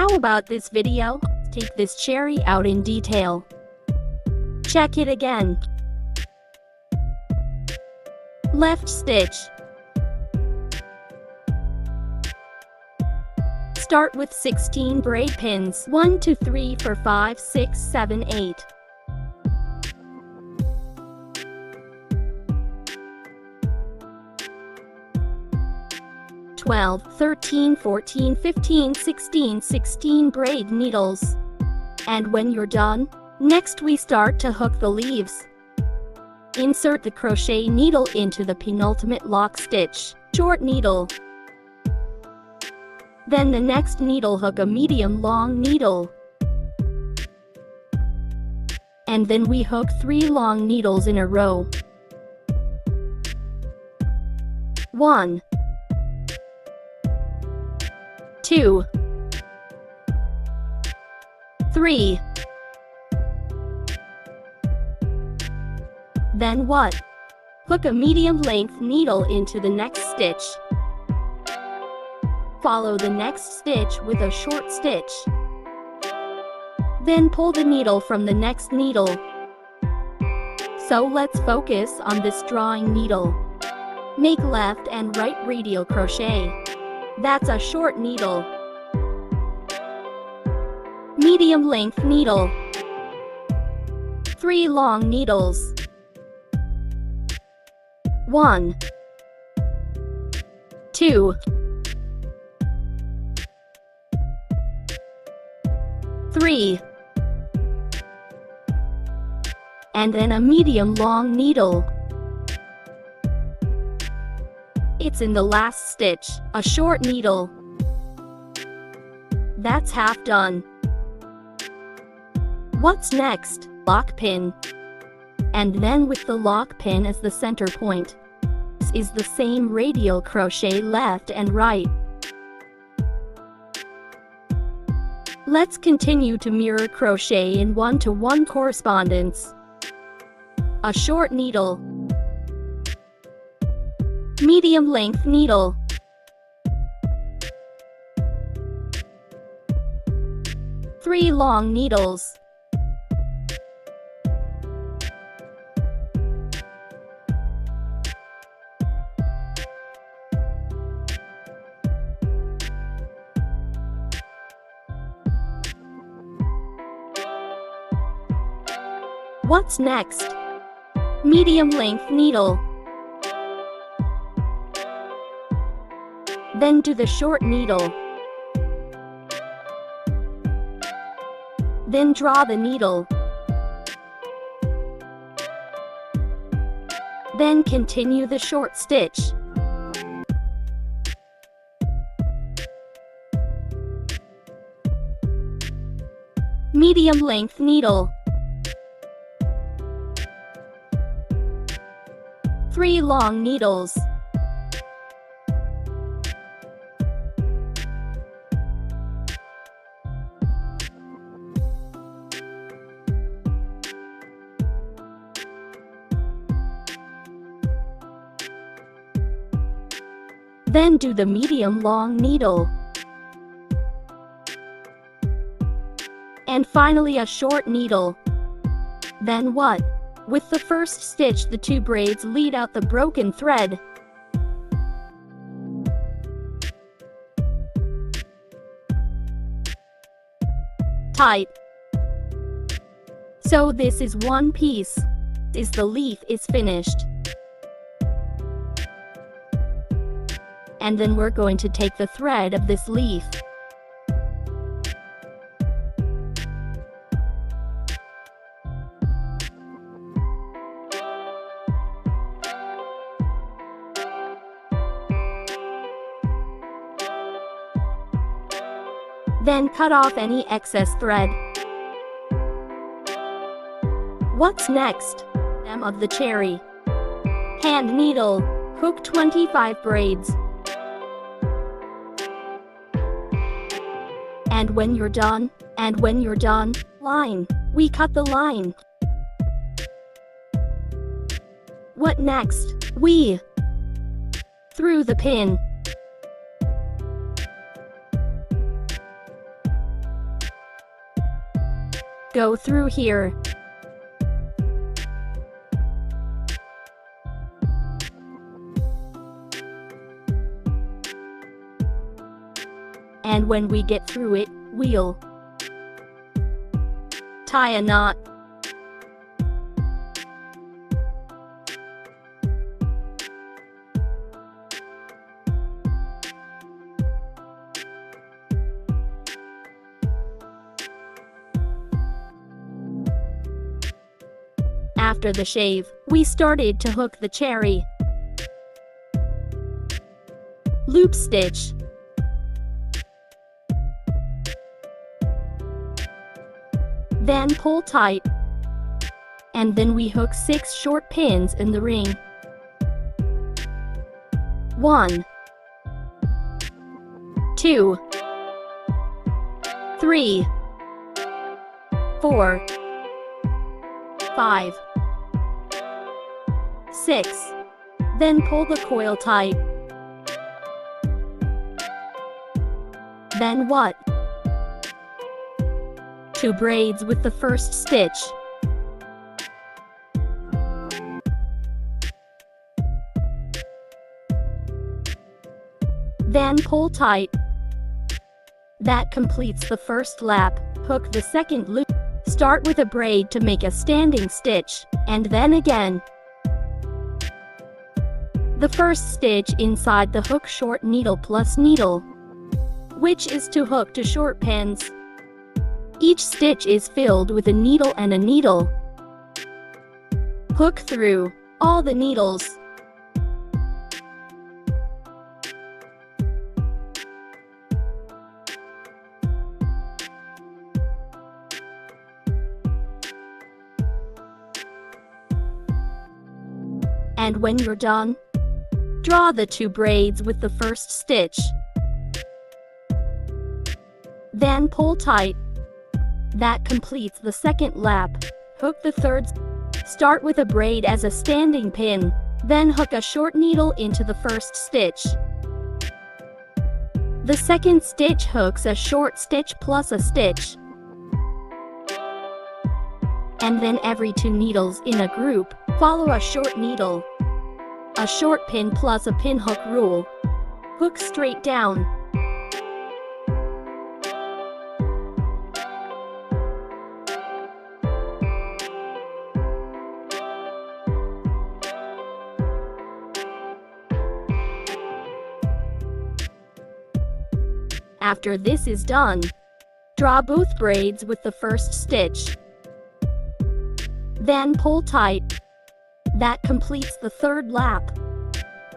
How about this video? Take this cherry out in detail. Check it again. Left stitch. Start with 16 braid pins. 1, 2, 3, 4, 5, 6, 7, 8. "12, 13, 14, 15, 16 braid needles. And when you're done, next we start to hook the leaves. Insert the crochet needle into the penultimate lock stitch, short needle. Then the next needle hook a medium long needle. And then we hook 3 long needles in a row. 1, 2, 3. Then what? Hook a medium length needle into the next stitch. Follow the next stitch with a short stitch. Then pull the needle from the next needle. So let's focus on this drawing needle. Make left and right radial crochet. That's a short needle. Medium length needle. 3 long needles. 1, 2, 3. And then a medium long needle. It's in the last stitch, a short needle. That's half done. What's next? Lock pin. And then with the lock pin as the center point, this is the same radial crochet left and right. Let's continue to mirror crochet in 1-to-1 correspondence. A short needle. Medium length needle. 3 long needles. What's next? Medium length needle. Then do the short needle. Then draw the needle. Then continue the short stitch. Medium length needle. 3 long needles. Then do the medium long needle. And finally a short needle. Then what? With the first stitch, the 2 braids lead out the broken thread. Tight. So this is one piece. The leaf is finished. And then we're going to take the thread of this leaf. Then cut off any excess thread. What's next? Stem of the cherry. Hand needle. Hook 25 braids. And when you're done, line. We cut the line. What next? We through the pin. Go through here. And when we get through it, we'll tie a knot. After the shave, we started to hook the cherry. Loop stitch. Then pull tight. And then we hook 6 short pins in the ring. 1, 2, 3, 4, 5, 6. Then pull the coil tight. Then what? 2 braids with the first stitch. Then pull tight. That completes the first lap. Hook the second loop. Start with a braid to make a standing stitch, and then again. The first stitch inside the hook short needle plus needle, which is to hook to short pins. Each stitch is filled with a needle and a needle. Hook through all the needles. And when you're done, draw the 2 braids with the first stitch. Then pull tight. That completes the second lap. Hook the third. Start with a braid as a standing pin. Then hook a short needle into the first stitch. The second stitch hooks a short stitch plus a stitch. And then every 2 needles in a group, follow a short needle. A short pin plus a pin hook rule. Hook straight down. After this is done, draw both braids with the first stitch. Then pull tight. That completes the third lap.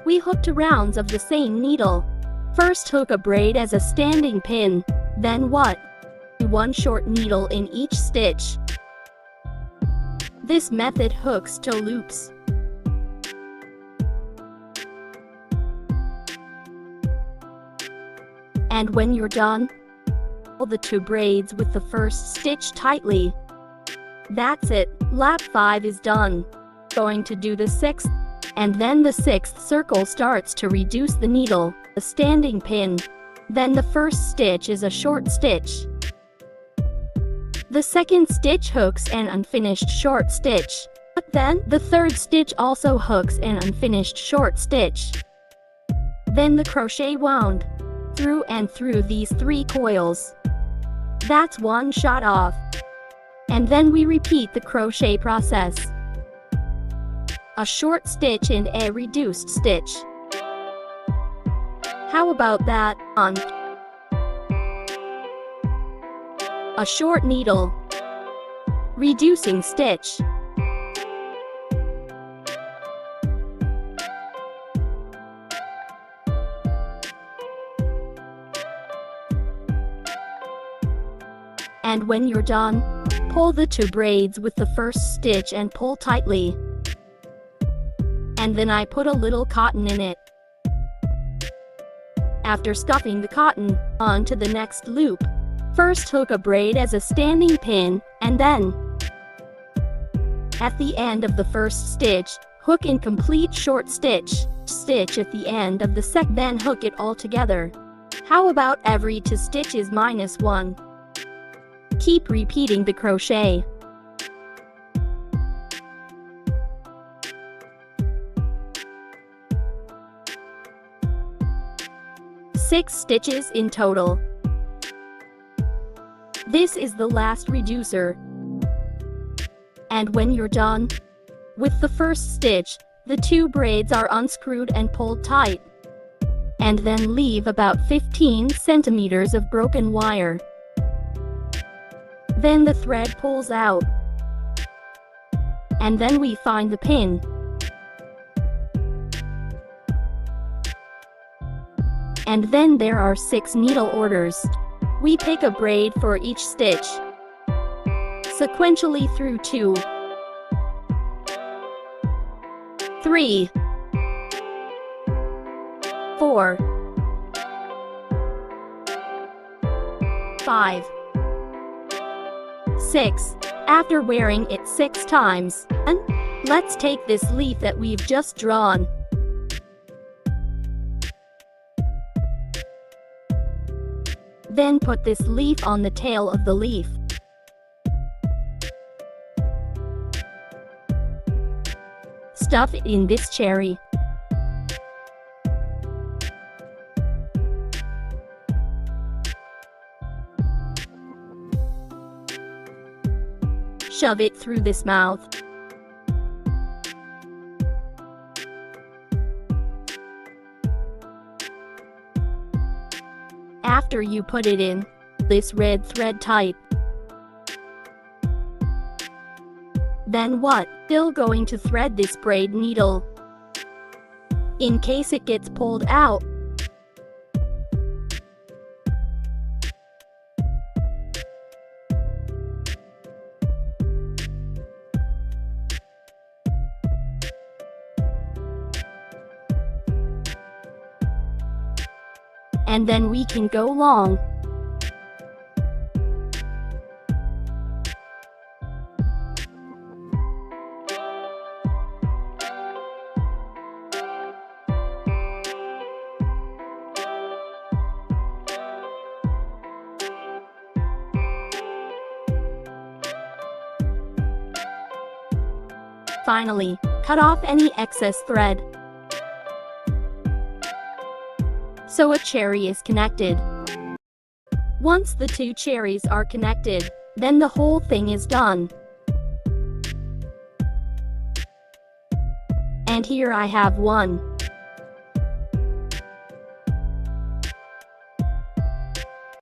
We hook 2 rounds of the same needle. First hook a braid as a standing pin, then what? 1 short needle in each stitch. This method hooks 2 loops. And when you're done, pull the 2 braids with the first stitch tightly. That's it, lap 5 is done. Going to do the 6th, and then the 6th circle starts to reduce the needle, a standing pin. Then the first stitch is a short stitch. The second stitch hooks an unfinished short stitch. But then the third stitch also hooks an unfinished short stitch. Then the crochet wound through and through these 3 coils. That's 1 shot off. And then we repeat the crochet process. A short stitch and a reduced stitch. How about that? On a short needle, reducing stitch. And when you're done, pull the 2 braids with the first stitch and pull tightly. And then I put a little cotton in it. After stuffing the cotton onto the next loop, first hook a braid as a standing pin, and then at the end of the first stitch, hook in complete short stitch. Stitch at the end of the second, then hook it all together. How about every 2 stitches minus 1? Keep repeating the crochet. 6 stitches in total. This is the last reducer. And when you're done with the first stitch, the 2 braids are unscrewed and pulled tight. And then leave about 15 centimeters of broken wire. Then the thread pulls out. And then we find the pin. And then there are 6 needle orders. We pick a braid for each stitch, sequentially through 2, 3, 4, 5, 6. After wearing it 6 times, let's take this leaf that we've just drawn. Then put this leaf on the tail of the leaf. Stuff it in this cherry. Shove it through this mouth. After you put it in, this red thread tight. Then what? Still going to thread this braid needle, in case it gets pulled out. And then we can go long. Finally, cut off any excess thread, so a cherry is connected. Once the 2 cherries are connected, then the whole thing is done. And here I have one.